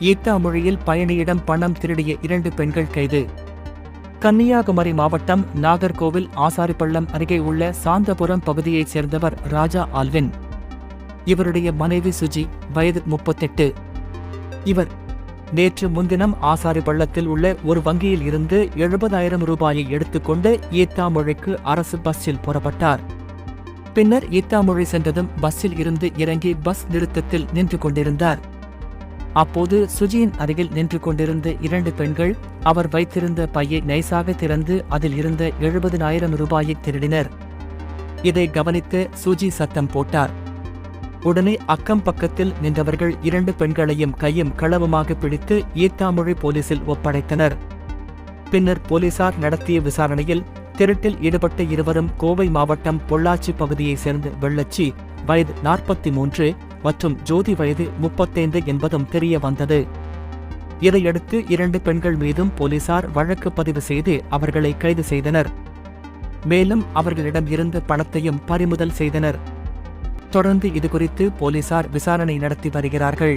ஈத்தாமொழியில் பயணியிடம் பணம் திருடிய 2 பெண்கள் கைது. கன்னியாகுமரி மாவட்டம் நாகர்கோவில் ஆசாரிப்பள்ளம் அருகே உள்ள சாந்தபுரம் பகுதியைச் சேர்ந்தவர் ராஜா ஆல்வின். இவருடைய மனைவி சுஜி, வயது 38. இவர் நேற்று முன்தினம் ஆசாரிப்பள்ளத்தில் உள்ள ஒரு வங்கியில் இருந்து 70,000 ரூபாயை எடுத்துக்கொண்டு ஈத்தாமொழிக்கு அரசு பஸ்ஸில் புறப்பட்டார். பின்னர் ஈத்தாமொழி சென்றதும் பஸ்ஸில் இருந்து இறங்கி பஸ் நிறுத்தத்தில் நின்று கொண்டிருந்தார். அப்போது சுஜியின் அருகில் நின்று கொண்டிருந்த 2 பெண்கள் அவர் வைத்திருந்த பையை நைசாக திறந்து அதில் இருந்த 70,000 ரூபாயை திருடினர். இதை கவனித்த சுஜி சத்தம் போட்டார். உடனே அக்கம் பக்கத்தில் நின்றவர்கள் 2 பெண்களையும் கையும் களவுமாக பிடித்து ஈத்தாமொழி போலீசில் ஒப்படைத்தனர். பின்னர் போலீசார் நடத்திய விசாரணையில் திருட்டில் ஈடுபட்ட இருவரும் கோவை மாவட்டம் பொள்ளாச்சி பகுதியைச் சேர்ந்த வெள்ளச்சி, வயது 43, மற்றும் ஜோதி, வயது 35 என்பதும் தெரிய வந்தது. இதையடுத்து 2 பெண்கள் மீதும் போலீசார் வழக்கு பதிவு செய்து அவர்களை கைது செய்தனர். மேலும் அவர்களிடம் இருந்த பணத்தையும் பறிமுதல் செய்தனர். தொடர்ந்து இதுகுறித்து போலீசார் விசாரணை நடத்தி வருகிறார்கள்.